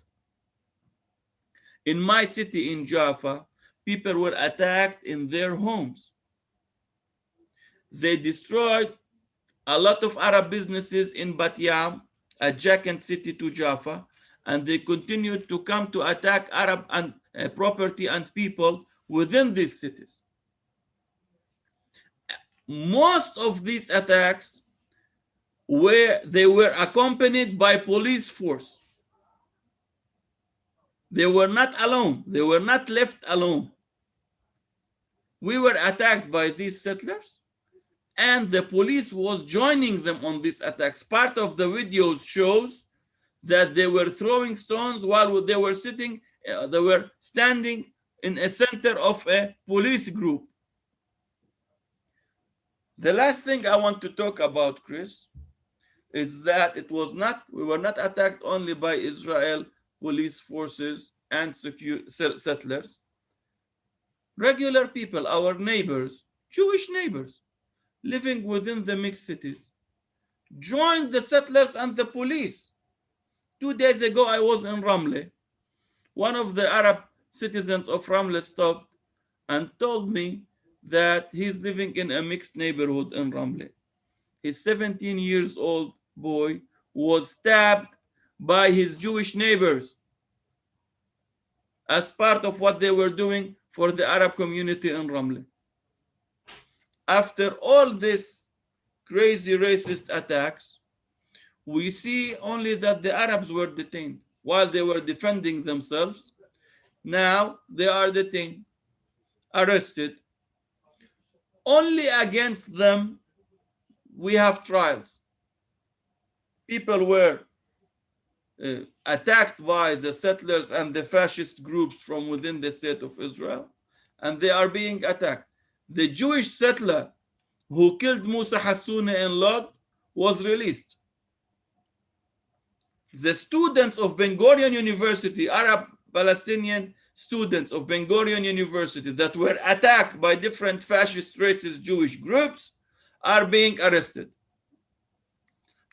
In my city in Jaffa, people were attacked in their homes. They destroyed a lot of Arab businesses in Bat Yam, adjacent city to Jaffa, and they continued to come to attack Arab and property and people within these cities. Most of these attacks were accompanied by police force. They were not alone. They were not left alone. We were attacked by these settlers, and the police was joining them on these attacks. Part of the videos shows that they were throwing stones while they were sitting, they were standing in a center of a police group. The last thing I want to talk about, Chris, is that we were not attacked only by Israel police forces and settlers. Regular people, our neighbors, Jewish neighbors, living within the mixed cities, joined the settlers and the police. 2 days ago, I was in Ramle. One of the Arab citizens of Ramle stopped and told me that he's living in a mixed neighborhood in Ramle. His 17 years old boy was stabbed by his Jewish neighbors as part of what they were doing for the Arab community in Ramle. After all this crazy racist attacks, we see only that the Arabs were detained while they were defending themselves. Now they are detained, arrested. Only against them we have trials. People were attacked by the settlers and the fascist groups from within the state of Israel, and they are being attacked. The Jewish settler who killed Musa Hassoune in Lod was released. The students of Ben Gurion University, Arab Palestinian students of Ben Gurion University that were attacked by different fascist racist Jewish groups are being arrested.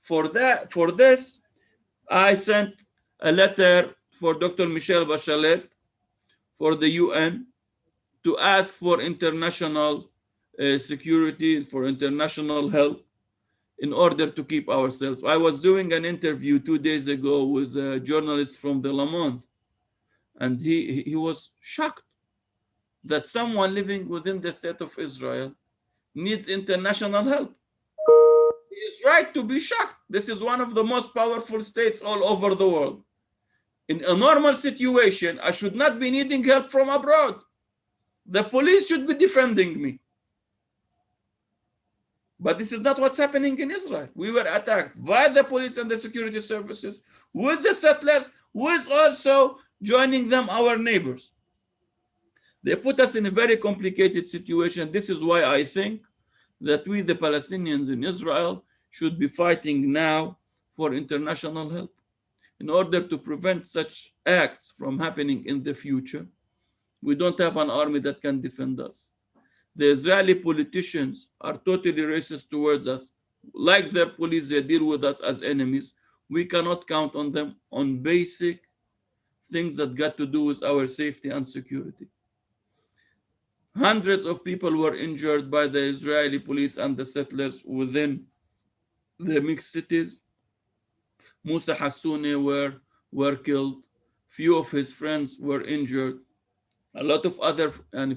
For this, I sent a letter for Dr. Michelle Bachelet for the UN to ask for international security, for international help in order to keep ourselves. I was doing an interview 2 days ago with a journalist from the Le Monde, and he was shocked that someone living within the state of Israel needs international help. He is right to be shocked. This is one of the most powerful states all over the world. In a normal situation, I should not be needing help from abroad. The police should be defending me. But this is not what's happening in Israel. We were attacked by the police and the security services, with the settlers, with also joining them our neighbors. They put us in a very complicated situation. This is why I think that we, the Palestinians in Israel, should be fighting now for international help in order to prevent such acts from happening in the future. We don't have an army that can defend us. The Israeli politicians are totally racist towards us. Like their police, they deal with us as enemies. We cannot count on them on basic things that got to do with our safety and security. Hundreds of people were injured by the Israeli police and the settlers within the mixed cities. Musa Hassouni were killed. Few of his friends were injured. A lot of other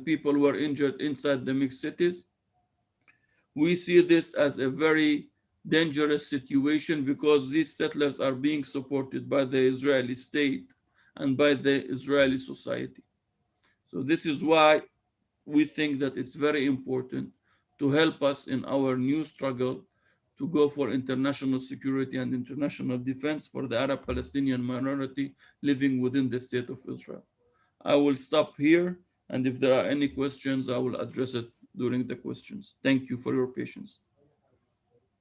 people were injured inside the mixed cities. We see this as a very dangerous situation because these settlers are being supported by the Israeli state and by the Israeli society. So this is why we think that it's very important to help us in our new struggle to go for international security and international defense for the Arab Palestinian minority living within the state of Israel. I will stop here, and if there are any questions, I will address it during the questions. Thank you for your patience.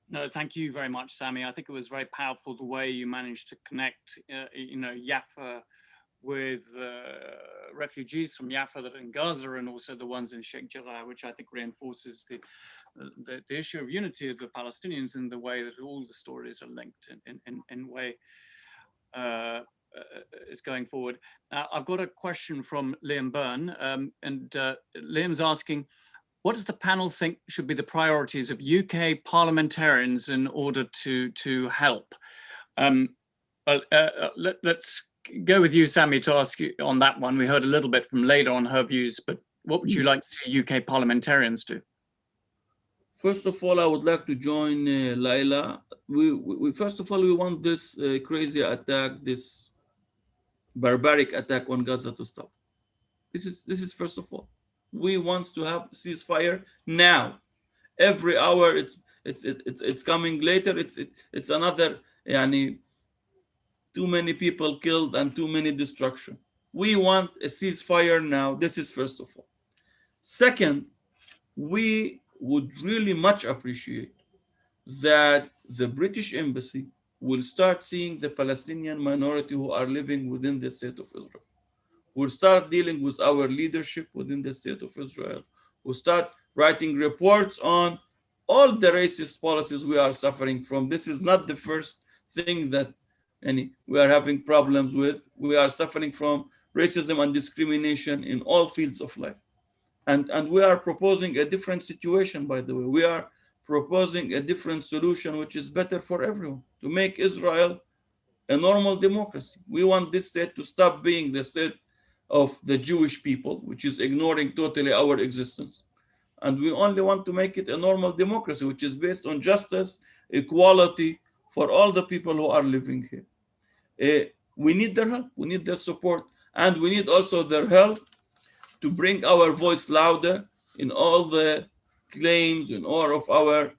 No, thank you very much, Sami. I think it was very powerful the way you managed to connect, Jaffa with refugees from Jaffa that are in Gaza and also the ones in Sheikh Jarrah, which I think reinforces the issue of unity of the Palestinians in the way that all the stories are linked in way is going forward. Now, I've got a question from Liam Byrne, and Liam's asking, what does the panel think should be the priorities of UK parliamentarians in order to help? Let's go with you, Sami, to ask you on that one. We heard a little bit from Laila on her views, but what would you like to see UK parliamentarians do? First of all, I would like to join Laila. First of all, we want this crazy attack, this barbaric attack on Gaza to stop. This is first of all. We want to have ceasefire now. Every hour it's coming later. It's another too many people killed and too many destruction. We want a ceasefire now. This is first of all. Second, we would really much appreciate that the British embassy will start seeing the Palestinian minority who are living within the state of Israel. We'll start dealing with our leadership within the state of Israel. We'll start writing reports on all the racist policies we are suffering from. This is not the first thing that we are having problems with. We are suffering from racism and discrimination in all fields of life. And we are proposing a different situation, by the way. We are proposing a different solution, which is better for everyone, to make Israel a normal democracy. We want this state to stop being the state of the Jewish people, which is ignoring totally our existence. And we only want to make it a normal democracy, which is based on justice, equality for all the people who are living here. We need their help, we need their support, and we need also their help to bring our voice louder in all the claims, in all of our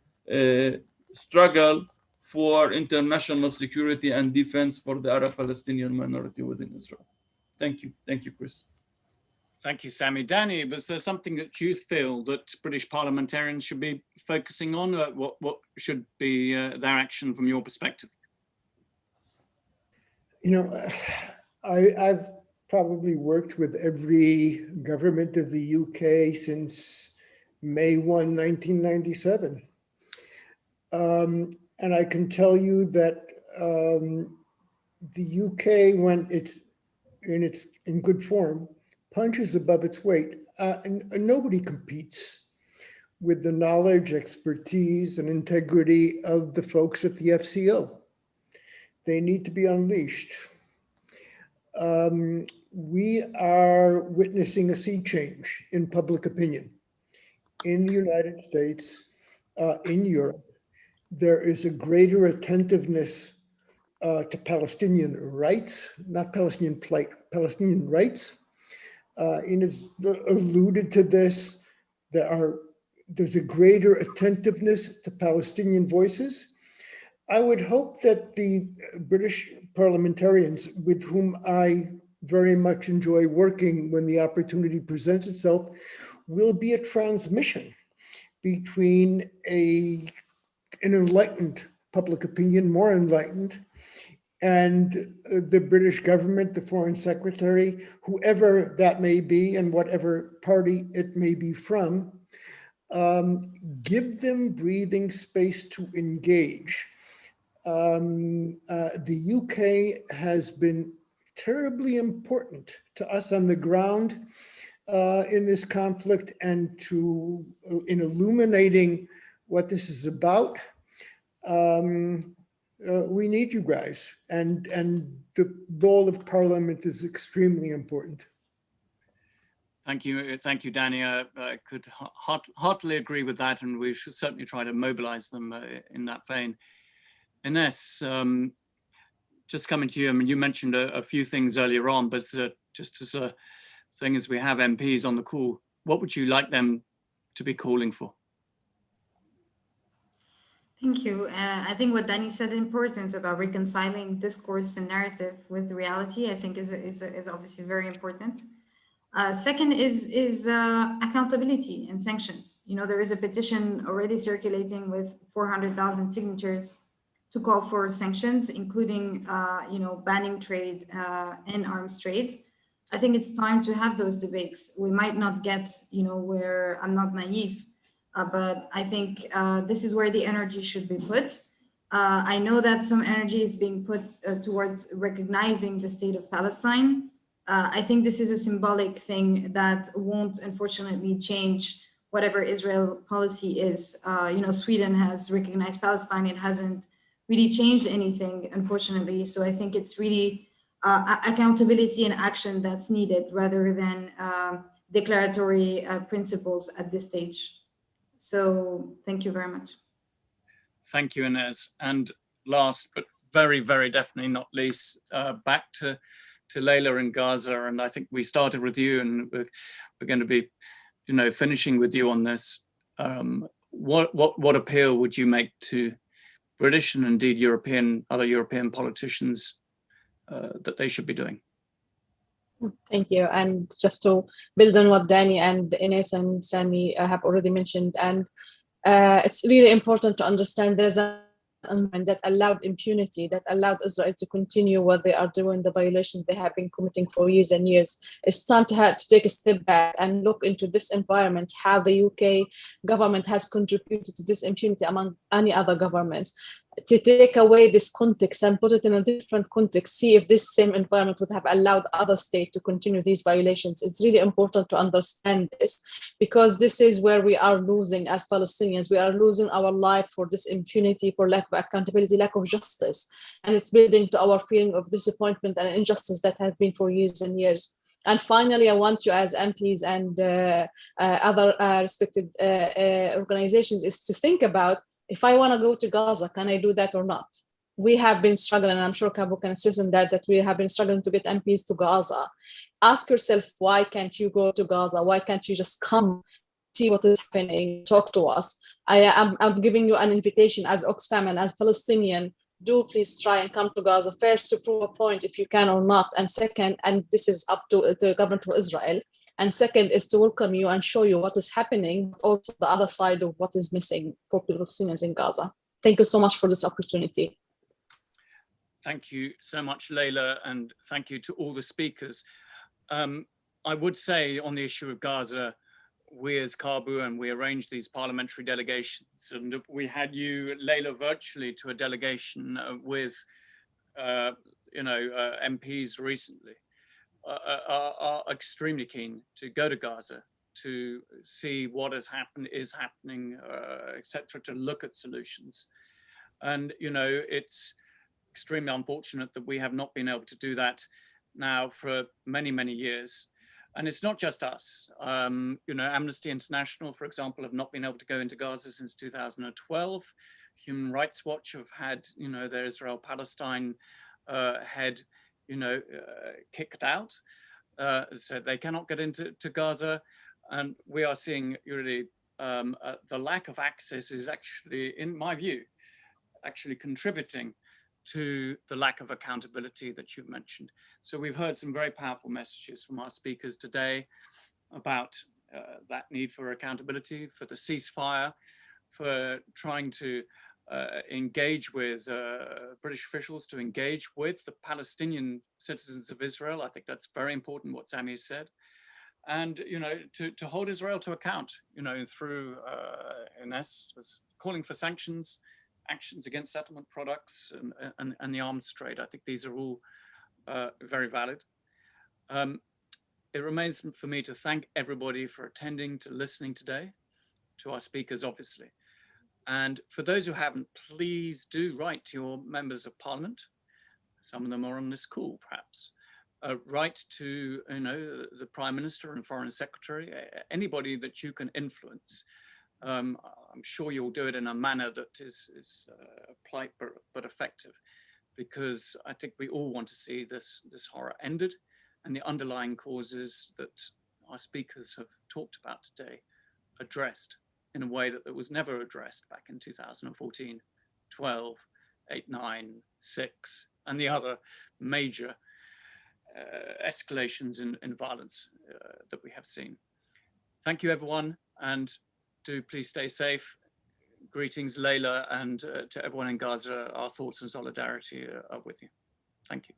struggle for international security and defense for the Arab Palestinian minority within Israel. Thank you. Thank you, Chris. Thank you, Sami. Danny, was there something that you feel that British parliamentarians should be focusing on? What should be their action from your perspective? I've probably worked with every government of the UK since May 1, 1997. And I can tell you that the UK, when it's in good form, punches above its weight. And nobody competes with the knowledge, expertise, and integrity of the folks at the FCO. They need to be unleashed. We are witnessing a sea change in public opinion in the United States, in Europe. There is a greater attentiveness to Palestinian rights, not Palestinian plight, Palestinian rights. Inès alluded to this. There's a greater attentiveness to Palestinian voices. I would hope that the British parliamentarians, with whom I very much enjoy working when the opportunity presents itself, will be a transmission between an enlightened public opinion, more enlightened, and the British government, the Foreign Secretary, whoever that may be and whatever party it may be from, give them breathing space to engage. The UK has been terribly important to us on the ground in this conflict and in illuminating what this is about. We need you guys, and the role of Parliament is extremely important. Thank you, Danny. I could heartily agree with that, and we should certainly try to mobilize them in that vein. Inès, just coming to you, I mean, you mentioned a few things earlier on, but just as a thing, as we have MPs on the call, what would you like them to be calling for? Thank you. I think what Danny said important about reconciling discourse and narrative with reality, I think is obviously very important. Second is accountability and sanctions. You know, there is a petition already circulating with 400,000 signatures to call for sanctions, including, banning trade and arms trade. I think it's time to have those debates. We might not get, where I'm not naive, but I think this is where the energy should be put. I know that some energy is being put towards recognizing the state of Palestine. I think this is a symbolic thing that won't, unfortunately, change whatever Israel policy is. Sweden has recognized Palestine. It hasn't really changed anything, unfortunately. So I think it's really accountability and action that's needed rather than declaratory principles at this stage. So thank you very much. Thank you, Inès. And last, but very, very definitely not least, back to Laila in Gaza. And I think we started with you, and we're going to be, finishing with you on this. What appeal would you make to British and indeed other European politicians that they should be doing? Thank you. And just to build on what Danny and Inès and Sami have already mentioned, and it's really important to understand there's an environment that allowed impunity, that allowed Israel to continue what they are doing, the violations they have been committing for years and years. It's time to take a step back and look into this environment, how the UK government has contributed to this impunity among any other governments, to take away this context and put it in a different context, see if this same environment would have allowed other states to continue these violations. It's really important to understand this, because this is where we are losing as Palestinians. We are losing our life for this impunity, for lack of accountability, lack of justice. And it's building to our feeling of disappointment and injustice that has been for years and years. And finally, I want you as MPs and other respected organizations is to think about, if I want to go to Gaza, can I do that or not? We have been struggling, and I'm sure Caabu can assist in that we have been struggling to get MPs to Gaza. Ask yourself, why can't you go to Gaza? Why can't you just come, see what is happening, talk to us? I'm giving you an invitation as Oxfam and as Palestinian. Do please try and come to Gaza, first to prove a point if you can or not, and second, and this is up to the government of Israel, and second is to welcome you and show you what is happening, but also the other side of what is missing for Palestinians in Gaza. Thank you so much for this opportunity. Thank you so much, Laila, and thank you to all the speakers. I would say on the issue of Gaza, we as Caabu, and we arranged these parliamentary delegations, and we had you, Laila, virtually to a delegation with, MPs recently. Are extremely keen to go to Gaza, to see what is happening, etc., to look at solutions. And, it's extremely unfortunate that we have not been able to do that now for many, many years. And it's not just us. Amnesty International, for example, have not been able to go into Gaza since 2012. Human Rights Watch have had, their Israel-Palestine head kicked out, so they cannot get into Gaza, and we are seeing really the lack of access is actually, in my view, actually contributing to the lack of accountability that you've mentioned. So we've heard some very powerful messages from our speakers today about that need for accountability, for the ceasefire, for trying to engage with British officials, to engage with the Palestinian citizens of Israel. I think that's very important what Sami said. And, to hold Israel to account, through Inès was calling for sanctions, actions against settlement products and the arms trade. I think these are all very valid. it remains for me to thank everybody for attending, to listening today, to our speakers, obviously. And for those who haven't, please do write to your members of parliament. Some of them are on this call, perhaps. Write to the Prime Minister and Foreign Secretary, anybody that you can influence. I'm sure you'll do it in a manner that is polite but effective, because I think we all want to see this horror ended, and the underlying causes that our speakers have talked about today addressed in a way that it was never addressed back in 2014, 12, 8, 9, 6, and the other major escalations in violence that we have seen. Thank you, everyone, and do please stay safe. Greetings, Laila, and to everyone in Gaza, our thoughts and solidarity are with you. Thank you.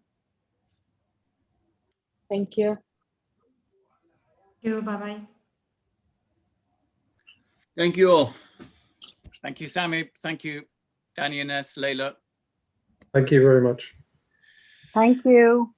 Thank you. Thank you. Bye-bye. Thank you all. Thank you, Sami. Thank you, Danny, Inès, Laila. Thank you very much. Thank you.